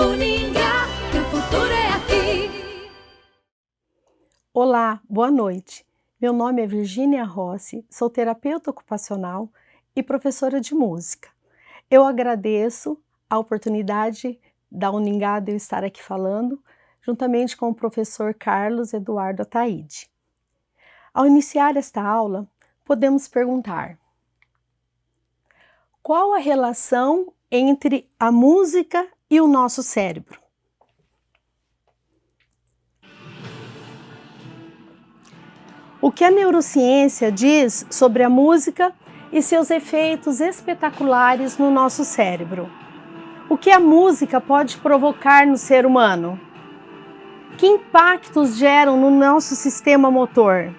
Uningá, que o futuro é aqui. Olá, boa noite. Meu nome é Virgínia Rossi, sou terapeuta ocupacional e professora de música. Eu agradeço a oportunidade da Uningá de eu estar aqui falando, juntamente com o professor Carlos Eduardo Ataide. Ao iniciar esta aula, podemos perguntar: qual a relação entre a música e o nosso cérebro? O que a neurociência diz sobre a música e seus efeitos espetaculares no nosso cérebro? O que a música pode provocar no ser humano? Que impactos geram no nosso sistema motor?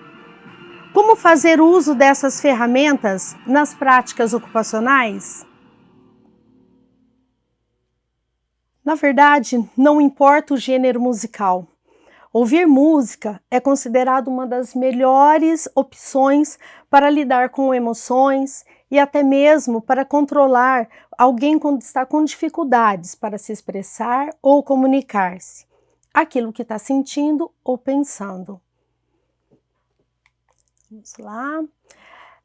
Como fazer uso dessas ferramentas nas práticas ocupacionais? Na verdade, não importa o gênero musical. Ouvir música é considerado uma das melhores opções para lidar com emoções e até mesmo para controlar alguém quando está com dificuldades para se expressar ou comunicar-se, aquilo que está sentindo ou pensando. Vamos lá.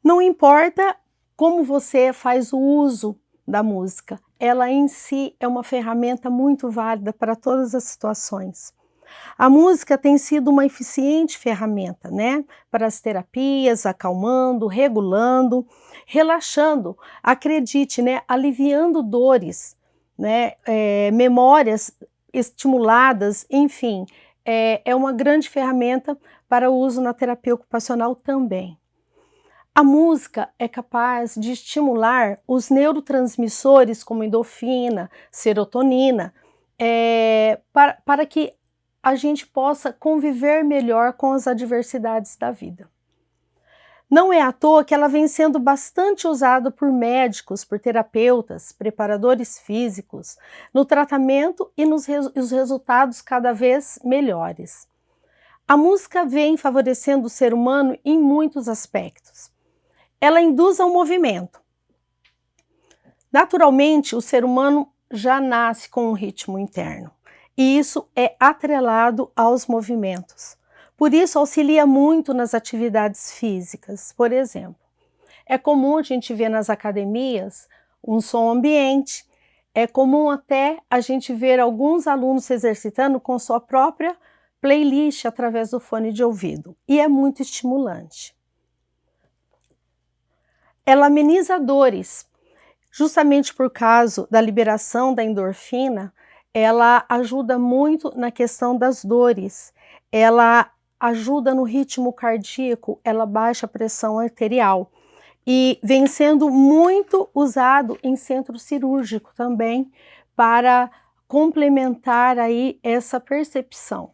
Não importa como você faz o uso da música, ela em si é uma ferramenta muito válida para todas as situações. A música tem sido uma eficiente ferramenta, né, para as terapias, acalmando, regulando, relaxando, acredite, né, aliviando dores, né, memórias estimuladas, enfim, é uma grande ferramenta para o uso na terapia ocupacional também. A música é capaz de estimular os neurotransmissores como endorfina, serotonina, para que a gente possa conviver melhor com as adversidades da vida. Não é à toa que ela vem sendo bastante usada por médicos, por terapeutas, preparadores físicos, no tratamento e os resultados cada vez melhores. A música vem favorecendo o ser humano em muitos aspectos. Ela induz ao movimento. Naturalmente, o ser humano já nasce com um ritmo interno. E isso é atrelado aos movimentos. Por isso, auxilia muito nas atividades físicas. Por exemplo, é comum a gente ver nas academias um som ambiente, é comum até a gente ver alguns alunos se exercitando com sua própria playlist através do fone de ouvido, e é muito estimulante. Ela ameniza dores, justamente por causa da liberação da endorfina. Ela ajuda muito na questão das dores, ela ajuda no ritmo cardíaco, ela baixa a pressão arterial e vem sendo muito usado em centro cirúrgico também para complementar aí essa percepção.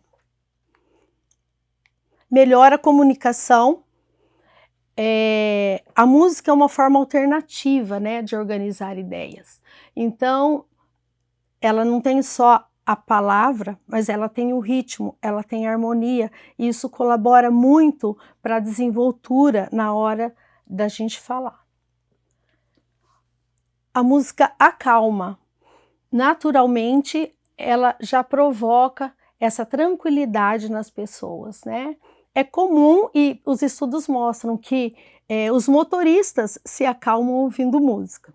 Melhora a comunicação. A música é uma forma alternativa, né, de organizar ideias. Então, ela não tem só a palavra, mas ela tem o ritmo, ela tem a harmonia, e isso colabora muito para a desenvoltura na hora da gente falar. A música acalma. Naturalmente, ela já provoca essa tranquilidade nas pessoas, né? É comum, e os estudos mostram que os motoristas se acalmam ouvindo música.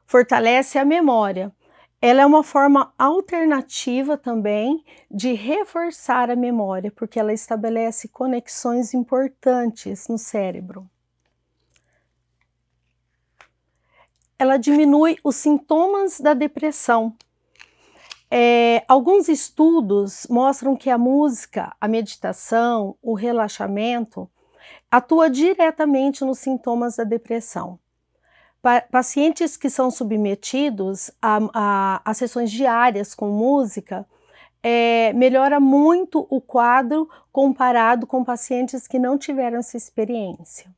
Fortalece a memória. Ela é uma forma alternativa também de reforçar a memória, porque ela estabelece conexões importantes no cérebro. Ela diminui os sintomas da depressão. Alguns estudos mostram que a música, a meditação, o relaxamento atua diretamente nos sintomas da depressão. Pacientes que são submetidos a sessões diárias com música, melhora muito o quadro comparado com pacientes que não tiveram essa experiência.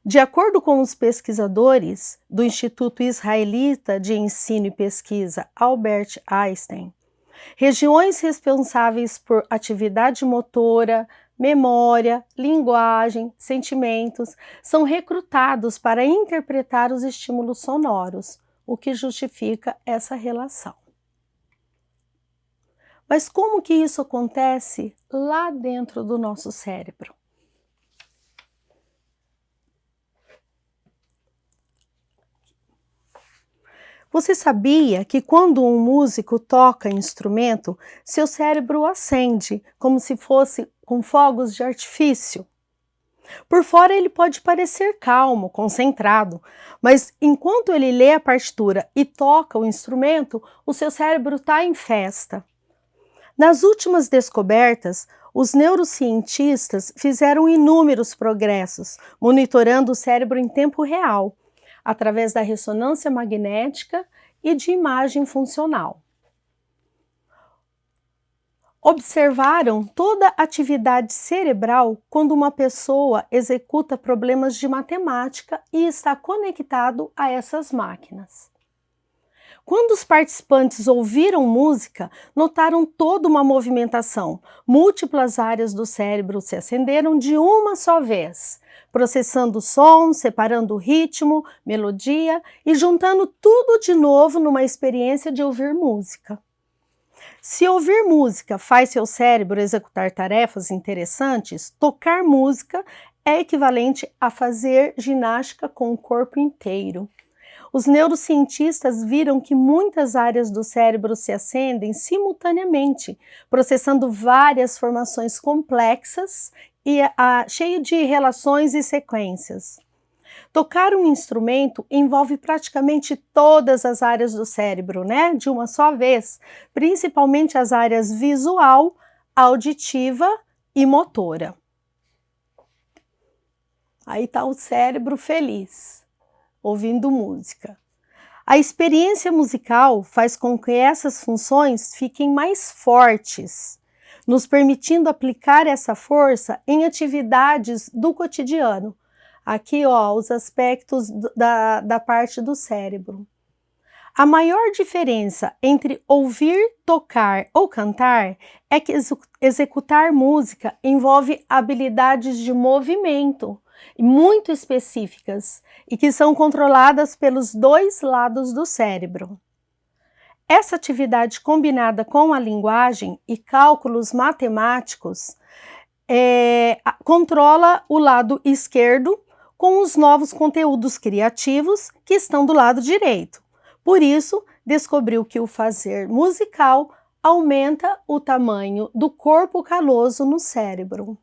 De acordo com os pesquisadores do Instituto Israelita de Ensino e Pesquisa Albert Einstein, regiões responsáveis por atividade motora, memória, linguagem, sentimentos, são recrutados para interpretar os estímulos sonoros, o que justifica essa relação. Mas como que isso acontece lá dentro do nosso cérebro? Você sabia que quando um músico toca instrumento, seu cérebro acende, como se fosse com fogos de artifício? Por fora ele pode parecer calmo, concentrado, mas enquanto ele lê a partitura e toca o instrumento, o seu cérebro está em festa. Nas últimas descobertas, os neurocientistas fizeram inúmeros progressos, monitorando o cérebro em tempo real, através da ressonância magnética e de imagem funcional. Observaram toda a atividade cerebral quando uma pessoa executa problemas de matemática e está conectado a essas máquinas. Quando os participantes ouviram música, notaram toda uma movimentação. Múltiplas áreas do cérebro se acenderam de uma só vez, processando o som, separando o ritmo, melodia e juntando tudo de novo numa experiência de ouvir música. Se ouvir música faz seu cérebro executar tarefas interessantes, tocar música é equivalente a fazer ginástica com o corpo inteiro. Os neurocientistas viram que muitas áreas do cérebro se acendem simultaneamente, processando várias formações complexas e cheio de relações e sequências. Tocar um instrumento envolve praticamente todas as áreas do cérebro, né? De uma só vez, principalmente as áreas visual, auditiva e motora. Aí está o cérebro feliz, ouvindo música. A experiência musical faz com que essas funções fiquem mais fortes, nos permitindo aplicar essa força em atividades do cotidiano. Aqui, ó, os aspectos da parte do cérebro. A maior diferença entre ouvir, tocar ou cantar é que executar música envolve habilidades de movimento muito específicas e que são controladas pelos dois lados do cérebro. Essa atividade combinada com a linguagem e cálculos matemáticos controla o lado esquerdo com os novos conteúdos criativos que estão do lado direito. Por isso, descobriu que o fazer musical aumenta o tamanho do corpo caloso no cérebro.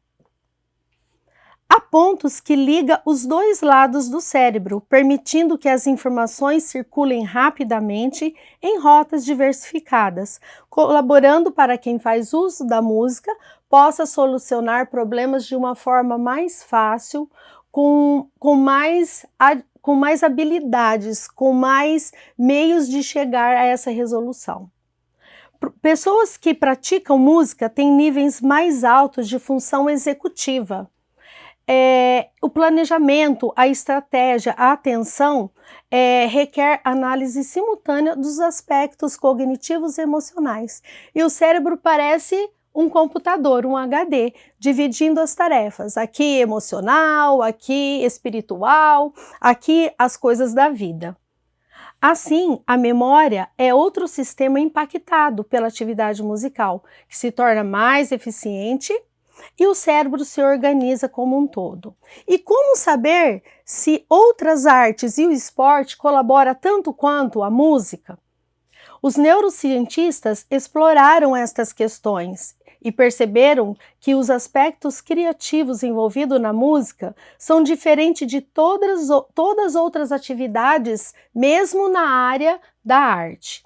Há pontos que ligam os dois lados do cérebro, permitindo que as informações circulem rapidamente em rotas diversificadas, colaborando para quem faz uso da música possa solucionar problemas de uma forma mais fácil, com mais habilidades, com mais meios de chegar a essa resolução. Pessoas que praticam música têm níveis mais altos de função executiva. O planejamento, a estratégia, a atenção requer análise simultânea dos aspectos cognitivos e emocionais. E o cérebro parece um computador, um HD, dividindo as tarefas. Aqui emocional, aqui espiritual, aqui as coisas da vida. Assim, a memória é outro sistema impactado pela atividade musical, que se torna mais eficiente e o cérebro se organiza como um todo. E como saber se outras artes e o esporte colaboram tanto quanto a música? Os neurocientistas exploraram estas questões e perceberam que os aspectos criativos envolvidos na música são diferentes de todas as outras atividades, mesmo na área da arte.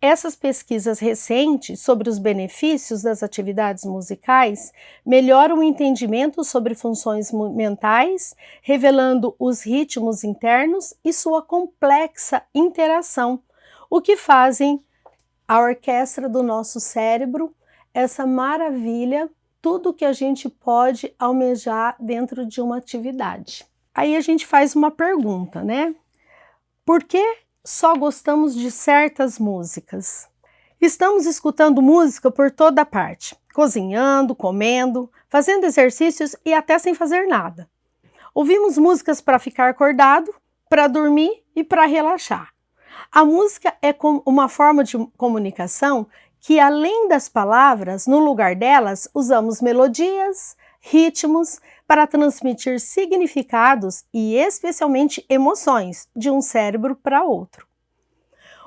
Essas pesquisas recentes sobre os benefícios das atividades musicais melhoram o entendimento sobre funções mentais, revelando os ritmos internos e sua complexa interação, o que fazem a orquestra do nosso cérebro, essa maravilha, tudo que a gente pode almejar dentro de uma atividade. Aí a gente faz uma pergunta, né? Por que só gostamos de certas músicas? Estamos escutando música por toda parte, cozinhando, comendo, fazendo exercícios e até sem fazer nada. Ouvimos músicas para ficar acordado, para dormir e para relaxar. A música é uma forma de comunicação que, além das palavras, no lugar delas, usamos melodias, ritmos para transmitir significados e, especialmente, emoções de um cérebro para outro.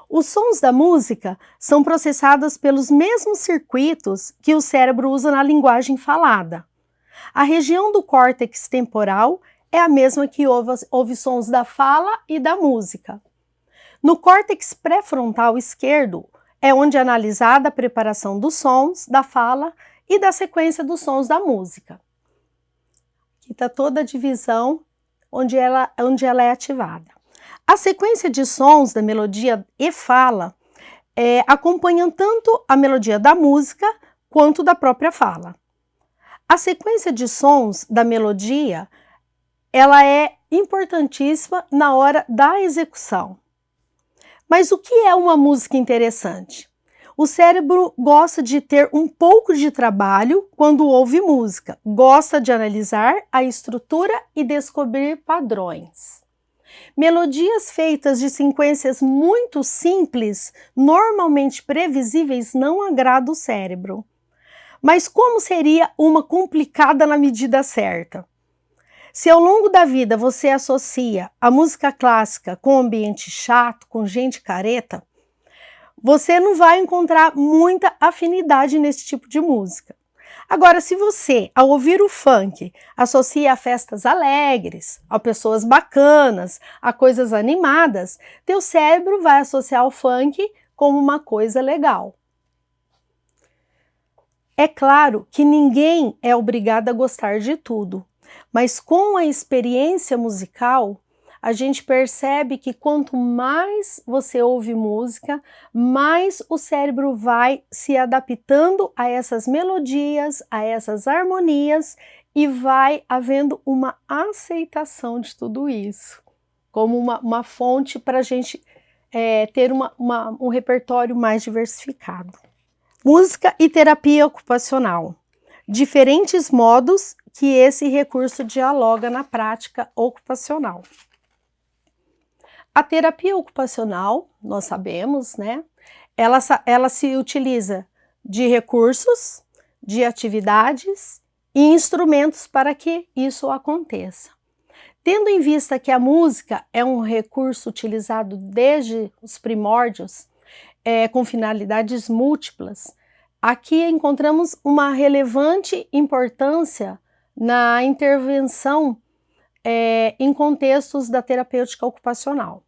Os sons da música são processados pelos mesmos circuitos que o cérebro usa na linguagem falada. A região do córtex temporal é a mesma que ouve sons da fala e da música. No córtex pré-frontal esquerdo é onde é analisada a preparação dos sons da fala e da sequência dos sons da música. Aqui está toda a divisão onde ela é ativada. A sequência de sons da melodia e fala acompanham tanto a melodia da música quanto da própria fala. A sequência de sons da melodia ela é importantíssima na hora da execução. Mas o que é uma música interessante? O cérebro gosta de ter um pouco de trabalho quando ouve música, gosta de analisar a estrutura e descobrir padrões. Melodias feitas de sequências muito simples, normalmente previsíveis, não agradam o cérebro. Mas como seria uma complicada na medida certa? Se ao longo da vida você associa a música clássica com ambiente chato, com gente careta, você não vai encontrar muita afinidade nesse tipo de música. Agora, se você, ao ouvir o funk, associa a festas alegres, a pessoas bacanas, a coisas animadas, teu cérebro vai associar o funk como uma coisa legal. É claro que ninguém é obrigado a gostar de tudo, mas com a experiência musical, a gente percebe que quanto mais você ouve música, mais o cérebro vai se adaptando a essas melodias, a essas harmonias e vai havendo uma aceitação de tudo isso, como uma fonte para a gente ter um repertório mais diversificado. Música e terapia ocupacional. Diferentes modos que esse recurso dialoga na prática ocupacional. A terapia ocupacional, nós sabemos, né? Ela se utiliza de recursos, de atividades e instrumentos para que isso aconteça. Tendo em vista que a música é um recurso utilizado desde os primórdios, com finalidades múltiplas, aqui encontramos uma relevante importância na intervenção em contextos da terapêutica ocupacional.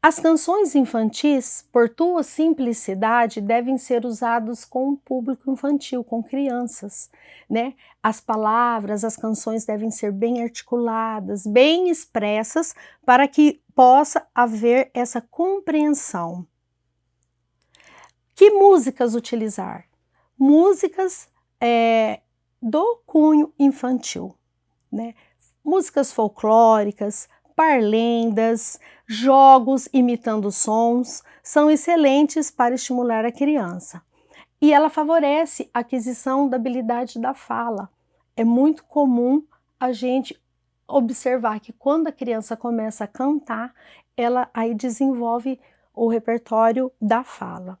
As canções infantis, por tua simplicidade, devem ser usadas com o público infantil, com crianças, né? As palavras, as canções devem ser bem articuladas, bem expressas, para que possa haver essa compreensão. Que músicas utilizar? Músicas do cunho infantil, né? Músicas folclóricas, parlendas, jogos imitando sons, são excelentes para estimular a criança. E ela favorece a aquisição da habilidade da fala. É muito comum a gente observar que quando a criança começa a cantar, ela aí desenvolve o repertório da fala.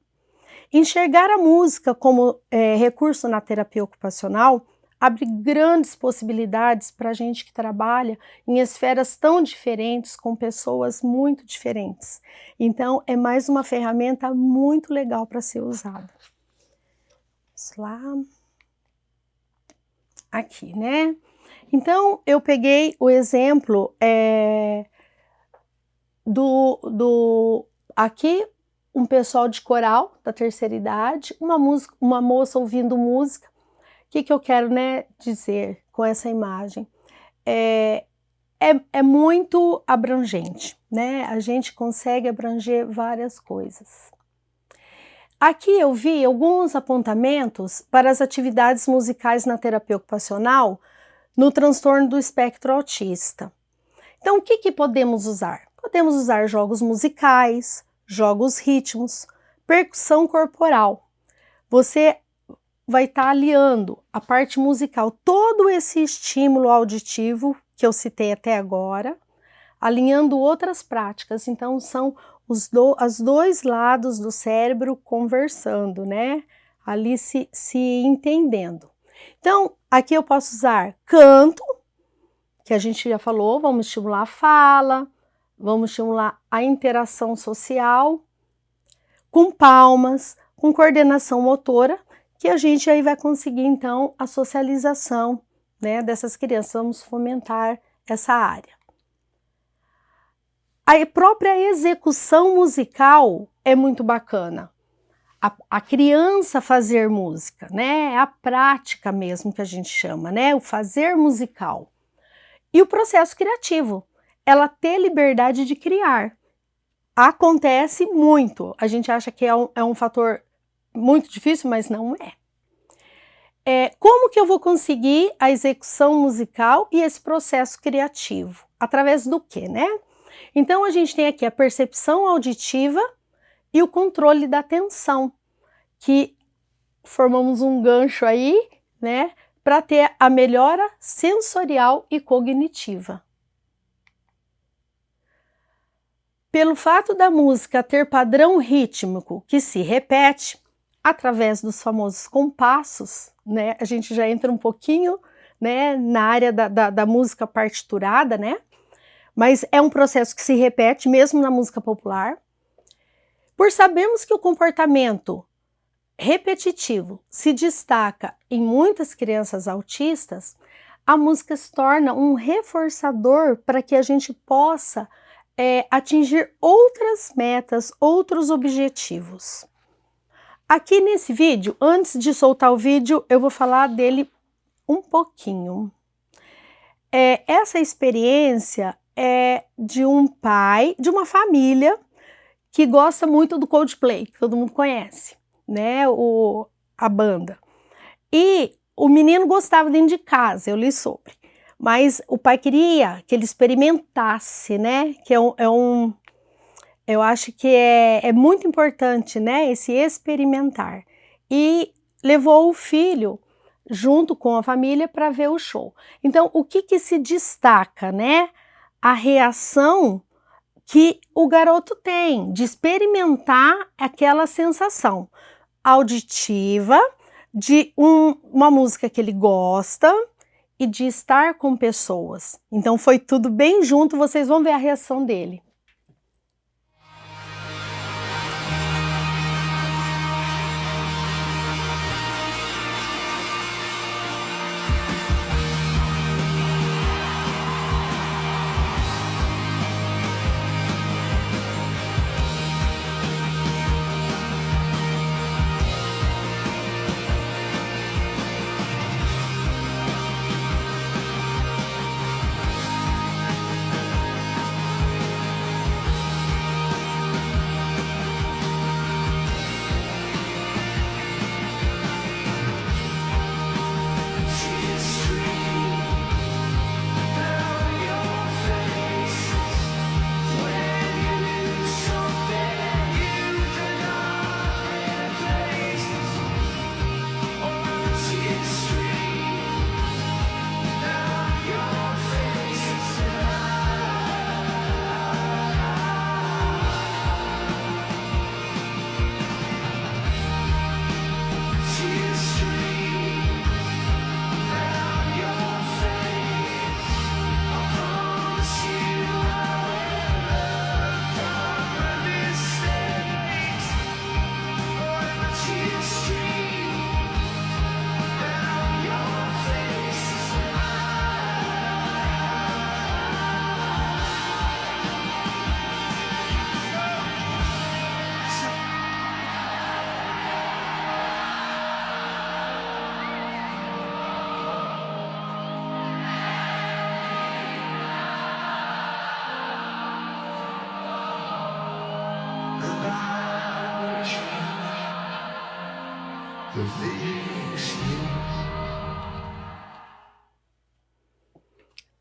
Enxergar a música como recurso na terapia ocupacional abre grandes possibilidades para a gente que trabalha em esferas tão diferentes, com pessoas muito diferentes. Então, é mais uma ferramenta muito legal para ser usada. Vamos lá. Aqui, né? Então, eu peguei o exemplo aqui, um pessoal de coral da terceira idade, uma moça ouvindo música. O que eu quero, né, dizer com essa imagem? É muito abrangente, né? A gente consegue abranger várias coisas. Aqui eu vi alguns apontamentos para as atividades musicais na terapia ocupacional no transtorno do espectro autista. Então, o que podemos usar? Podemos usar jogos musicais, jogos ritmos, percussão corporal. Você vai estar aliando a parte musical, todo esse estímulo auditivo que eu citei até agora, alinhando outras práticas. Então, são os dois lados do cérebro conversando, né? Ali se entendendo. Então, aqui eu posso usar canto, que a gente já falou, vamos estimular a fala, vamos estimular a interação social, com palmas, com coordenação motora, que a gente aí vai conseguir, então, a socialização, né, dessas crianças, vamos fomentar essa área. A própria execução musical é muito bacana. A criança fazer música, né? É a prática mesmo que a gente chama, né? O fazer musical. E o processo criativo, ela ter liberdade de criar. Acontece muito. A gente acha que é um fator muito difícil, mas não é. Como que eu vou conseguir a execução musical e esse processo criativo? Através do quê, né? Então, a gente tem aqui a percepção auditiva e o controle da atenção, que formamos um gancho aí, né, para ter a melhora sensorial e cognitiva. Pelo fato da música ter padrão rítmico que se repete através dos famosos compassos, né, a gente já entra um pouquinho, né, na área da música partiturada, né, mas é um processo que se repete mesmo na música popular. Por sabermos que o comportamento repetitivo se destaca em muitas crianças autistas, a música se torna um reforçador para que a gente possa atingir outras metas, outros objetivos. Aqui nesse vídeo, antes de soltar o vídeo, eu vou falar dele um pouquinho. Essa experiência é de um pai, de uma família que gosta muito do Coldplay, que todo mundo conhece, né, a banda. E o menino gostava dentro de casa, eu li sobre, mas o pai queria que ele experimentasse, né, que eu acho que é muito importante, né, esse experimentar. E levou o filho junto com a família para ver o show. Então, o que se destaca, né? A reação que o garoto tem de experimentar aquela sensação auditiva de uma música que ele gosta e de estar com pessoas. Então foi tudo bem junto, vocês vão ver a reação dele.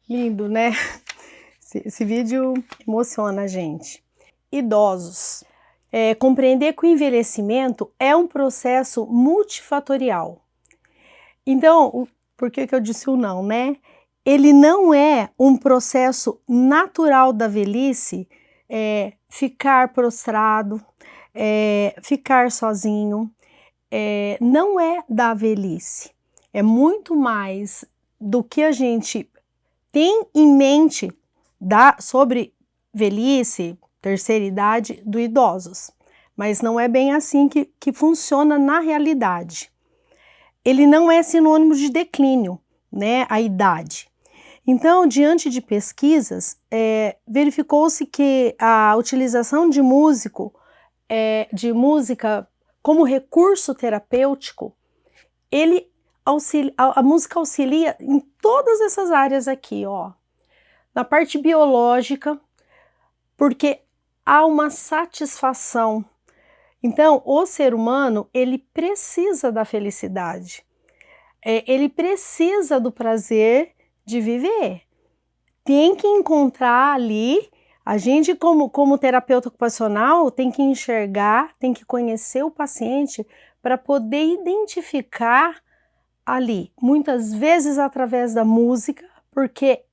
Lindo, né? Esse vídeo emociona a gente. Idosos. Compreender que o envelhecimento é um processo multifatorial. Então, por que eu disse o não, né? Ele não é um processo natural da velhice ficar prostrado, ficar sozinho, não é da velhice, é muito mais do que a gente tem em mente sobre velhice, terceira idade, do idosos, mas não é bem assim que funciona na realidade. Ele não é sinônimo de declínio, né, a idade. Então, diante de pesquisas, verificou-se que a utilização de música como recurso terapêutico, a música auxilia em todas essas áreas aqui, ó. Na parte biológica, porque há uma satisfação. Então, o ser humano, ele precisa da felicidade. Ele precisa do prazer de viver. Tem que encontrar ali, a gente como terapeuta ocupacional tem que enxergar, tem que conhecer o paciente para poder identificar ali, muitas vezes através da música, porque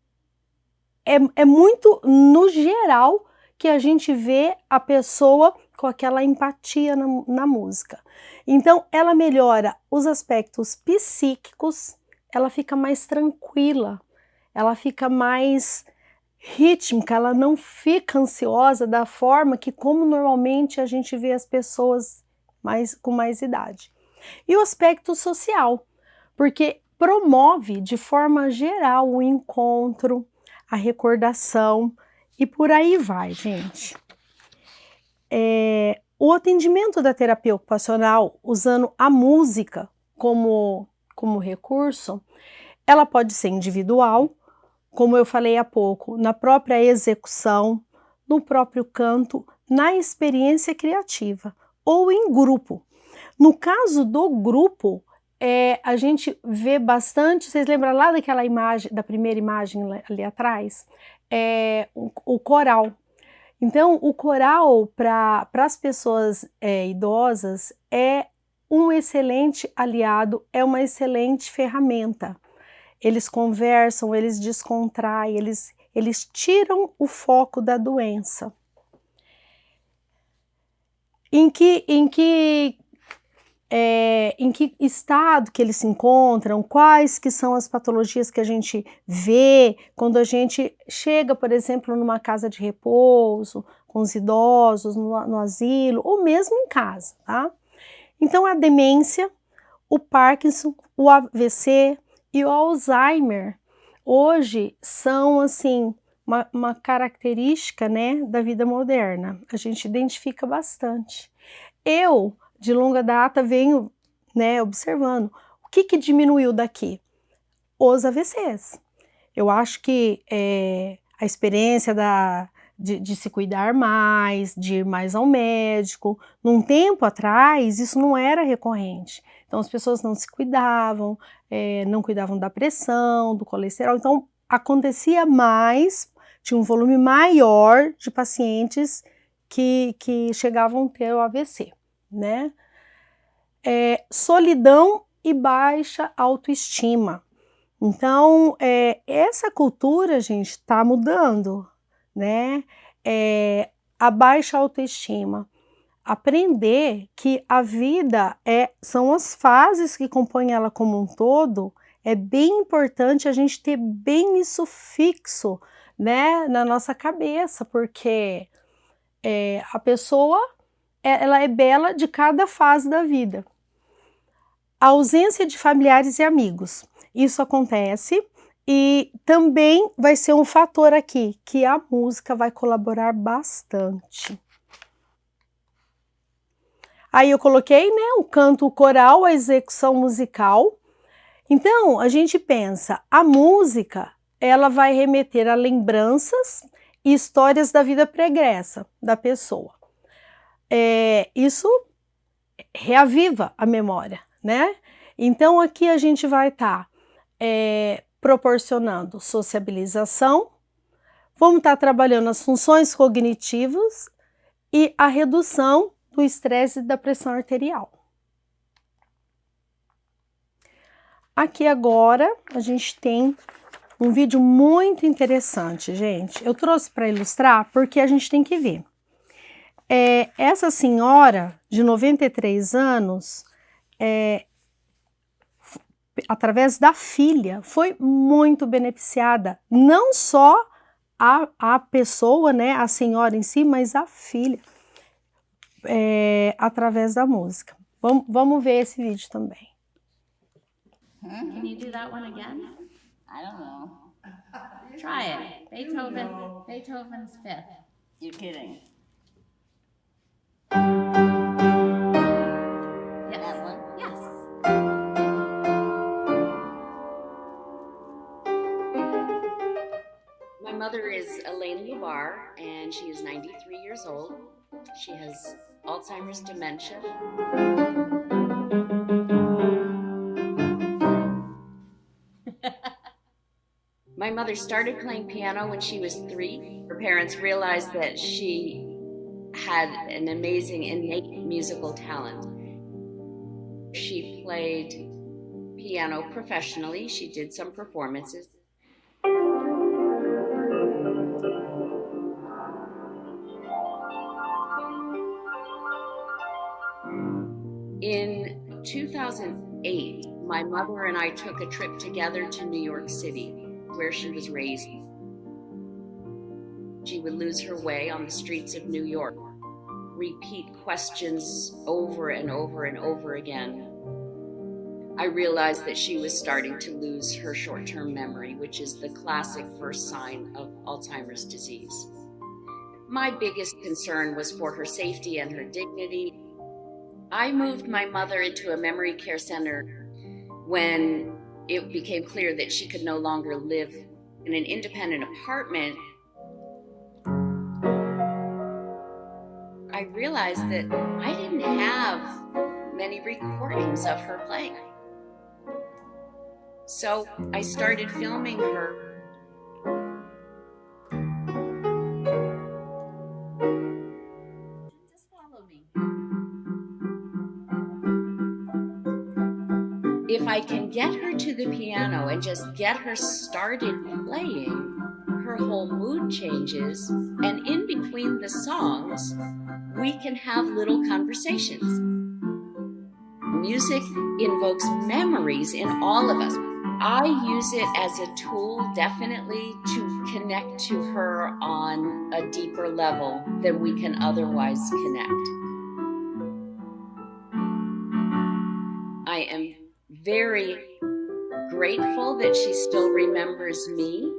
é muito no geral que a gente vê a pessoa com aquela empatia na música. Então, ela melhora os aspectos psíquicos, ela fica mais tranquila, ela fica mais rítmica, ela não fica ansiosa da forma que como normalmente a gente vê as pessoas com mais idade. E o aspecto social, porque promove de forma geral o encontro, a recordação e por aí vai, gente. O atendimento da terapia ocupacional usando a música como recurso, ela pode ser individual, como eu falei há pouco, na própria execução, no próprio canto, na experiência criativa ou em grupo. No caso do grupo, a gente vê bastante, vocês lembram lá daquela imagem, da primeira imagem ali atrás? O coral. Então, o coral para as pessoas idosas é um excelente aliado, é uma excelente ferramenta. Eles conversam, eles descontraem, eles tiram o foco da doença. Em que estado que eles se encontram, quais que são as patologias que a gente vê quando a gente chega, por exemplo, numa casa de repouso, com os idosos, no asilo, ou mesmo em casa, tá? Então, a demência, o Parkinson, o AVC e o Alzheimer, hoje são, assim, uma característica, né, da vida moderna. A gente identifica bastante. Eu, de longa data, venho, né, observando o que diminuiu daqui? Os AVCs. Eu acho que a experiência de se cuidar mais, de ir mais ao médico, num tempo atrás isso não era recorrente. Então as pessoas não se cuidavam, não cuidavam da pressão, do colesterol, então acontecia mais, tinha um volume maior de pacientes que chegavam a ter o AVC, né? Solidão e baixa autoestima. Então, essa cultura, gente, está mudando, né? A baixa autoestima. Aprender que a vida são as fases que compõem ela como um todo, é bem importante a gente ter bem isso fixo, né, na nossa cabeça, porque a pessoa, ela é bela de cada fase da vida. A ausência de familiares e amigos. Isso acontece e também vai ser um fator aqui, que a música vai colaborar bastante. Aí eu coloquei, né, o canto coral, a execução musical. Então, a gente pensa, a música, ela vai remeter a lembranças e histórias da vida pregressa da pessoa. Isso reaviva a memória, né? Então, aqui a gente vai estar proporcionando sociabilização, vamos estar trabalhando as funções cognitivas e a redução do estresse e da pressão arterial. Aqui agora a gente tem um vídeo muito interessante, gente. Eu trouxe para ilustrar porque a gente tem que ver. Essa senhora de 93 anos, através da filha, foi muito beneficiada, não só a pessoa, né, a senhora em si, mas a filha, através da música. Vamos ver esse vídeo também. Can you do that one again? I don't know. Try it. Beethoven's Fifth. You're kidding. Yes. That one? Yes. My mother is Elaine Lubar, and she is 93 years old. She has Alzheimer's dementia. My mother started playing piano when she was 3. Her parents realized that she had an amazing innate musical talent. She played piano professionally. She did some performances. In 2008, my mother and I took a trip together to New York City, where she was raised. She would lose her way on the streets of New York, repeat questions over and over and over again. I realized that she was starting to lose her short-term memory, which is the classic first sign of Alzheimer's disease. My biggest concern was for her safety and her dignity. I moved my mother into a memory care center when it became clear that she could no longer live in an independent apartment. I realized that I didn't have many recordings of her playing. So I started filming her. Just follow me. If I can get her to the piano and just get her started playing, her whole mood changes, and in between the songs, we can have little conversations. Music invokes memories in all of us. I use it as a tool, definitely, to connect to her on a deeper level than we can otherwise connect. I am very grateful that she still remembers me.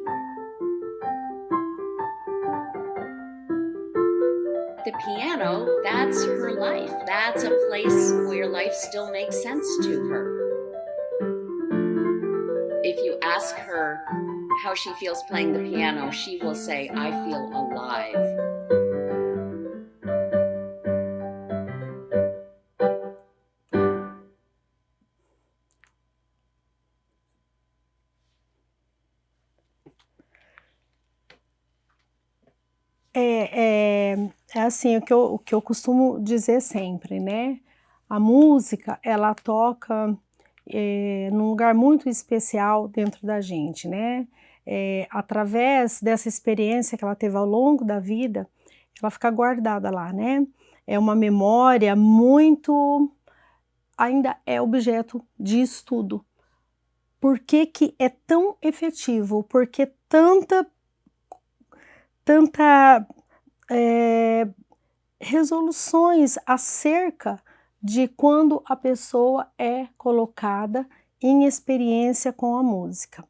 The piano, that's her life. That's a place where life still makes sense to her. If you ask her how she feels playing the piano, she will say, "I feel alive." É assim, o que eu costumo dizer sempre, né? A música, ela toca num lugar muito especial dentro da gente, né? Através dessa experiência que ela teve ao longo da vida, ela fica guardada lá, né? É uma memória muito... ainda é objeto de estudo. Por que que é tão efetivo? Porque tanta resoluções acerca de quando a pessoa é colocada em experiência com a música.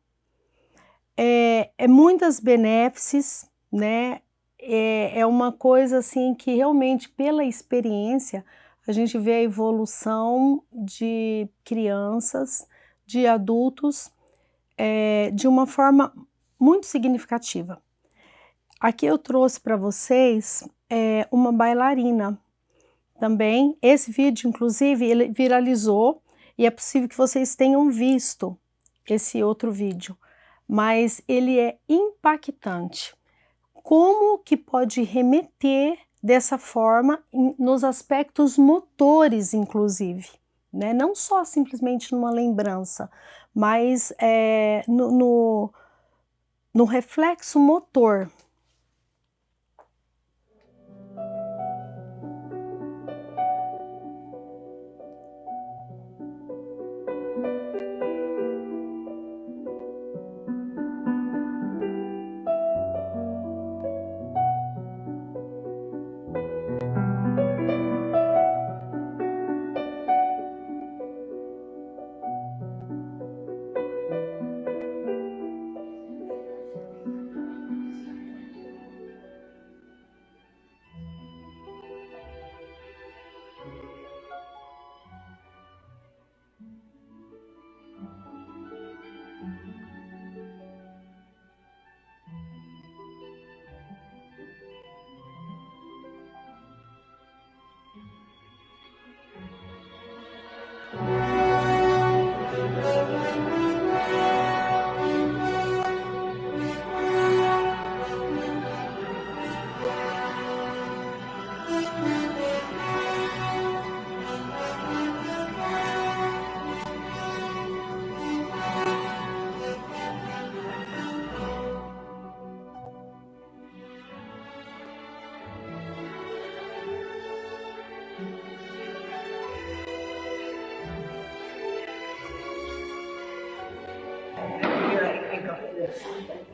Muitas benéfices, né? É uma coisa assim que realmente pela experiência a gente vê a evolução de crianças, de adultos, de uma forma muito significativa. Aqui eu trouxe para vocês uma bailarina também. Esse vídeo, inclusive, ele viralizou e é possível que vocês tenham visto esse outro vídeo, mas ele é impactante. Como que pode remeter dessa forma nos aspectos motores, inclusive, né? Não só simplesmente numa lembrança, mas no reflexo motor.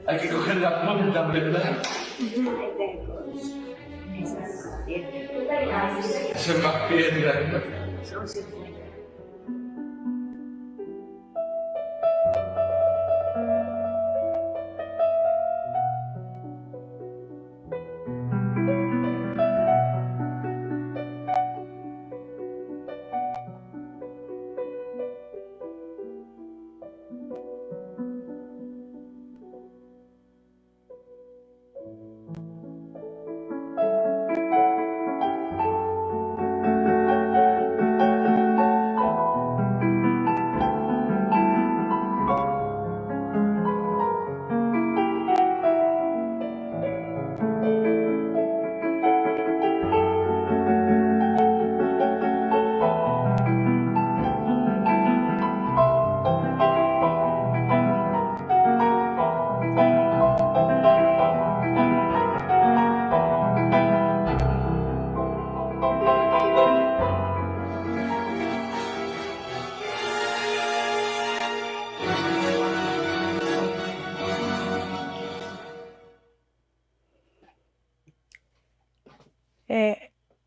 Hay que coger la punta, ¿verdad? Son más piedras.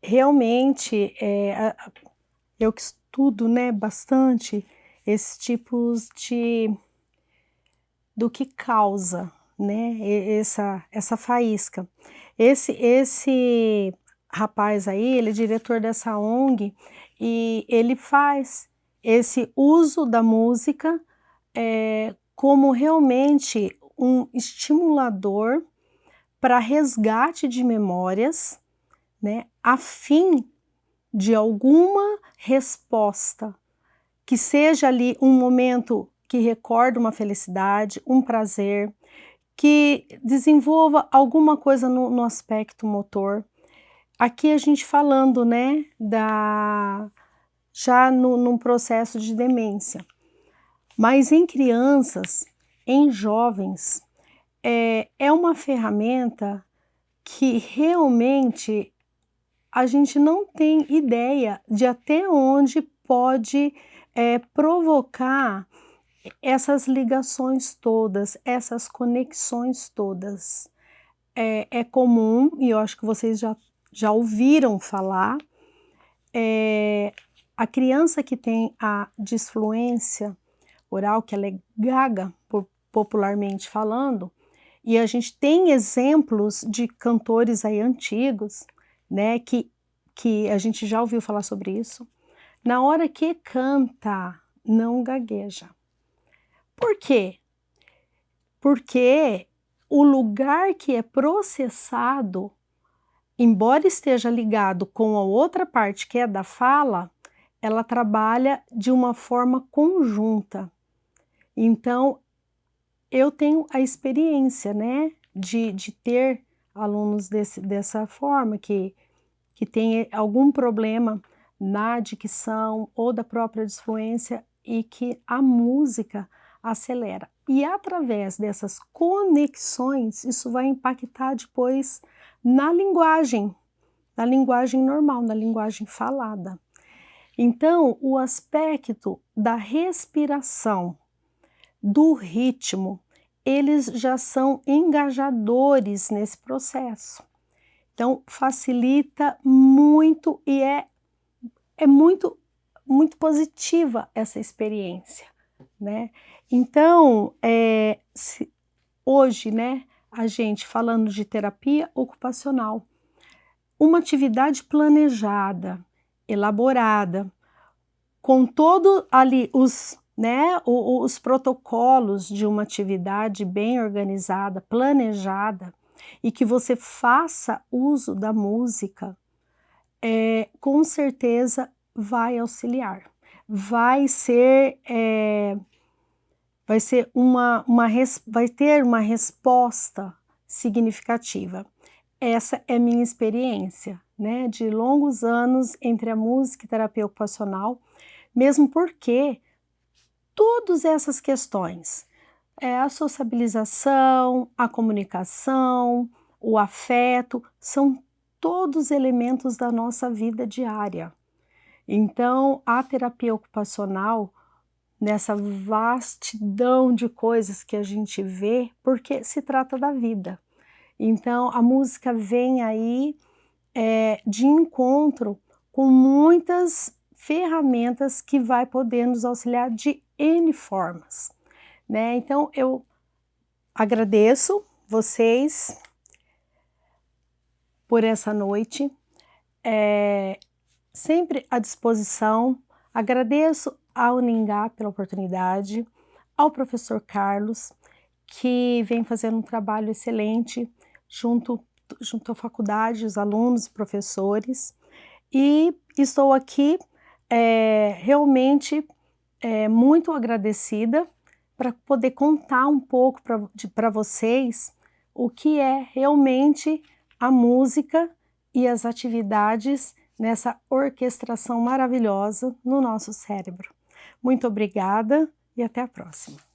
Realmente, eu que estudo, né, bastante esses tipos do que causa, né, essa faísca. Esse rapaz aí, ele é diretor dessa ONG e ele faz esse uso da música como realmente um estimulador para resgate de memórias, né, a fim de alguma resposta, que seja ali um momento que recorda uma felicidade, um prazer, que desenvolva alguma coisa no aspecto motor. Aqui a gente falando, né, já num processo de demência. Mas em crianças, em jovens, é uma ferramenta que realmente a gente não tem ideia de até onde pode provocar essas ligações todas, essas conexões todas. É comum, e eu acho que vocês já ouviram falar, a criança que tem a disfluência oral, que ela é gaga, popularmente falando, e a gente tem exemplos de cantores aí antigos, né, que a gente já ouviu falar sobre isso, na hora que canta, não gagueja. Por quê? Porque o lugar que é processado, embora esteja ligado com a outra parte que é da fala, ela trabalha de uma forma conjunta. Então, eu tenho a experiência, né, de ter alunos dessa forma, que tem algum problema na dicção ou da própria disfluência e que a música acelera. E através dessas conexões, isso vai impactar depois na linguagem normal, na linguagem falada. Então, o aspecto da respiração, do ritmo, eles já são engajadores nesse processo. Então, facilita muito e é muito positiva essa experiência, né? Então, hoje, né, a gente falando de terapia ocupacional, uma atividade planejada, elaborada, com todo ali os protocolos de uma atividade bem organizada, planejada, e que você faça uso da música, com certeza vai auxiliar. Vai ter uma resposta significativa. Essa é minha experiência, né, de longos anos entre a música e terapia ocupacional, mesmo porque todas essas questões, a sociabilização, a comunicação, o afeto, são todos elementos da nossa vida diária. Então, a terapia ocupacional, nessa vastidão de coisas que a gente vê, porque se trata da vida. Então, a música vem aí de encontro com muitas ferramentas que vai poder nos auxiliar de N formas, né? Então, eu agradeço vocês por essa noite, sempre à disposição. Agradeço à Uningá pela oportunidade, ao professor Carlos, que vem fazendo um trabalho excelente junto à faculdade, os alunos e professores, e estou aqui realmente muito agradecida para poder contar um pouco para vocês o que é realmente a música e as atividades nessa orquestração maravilhosa no nosso cérebro. Muito obrigada e até a próxima.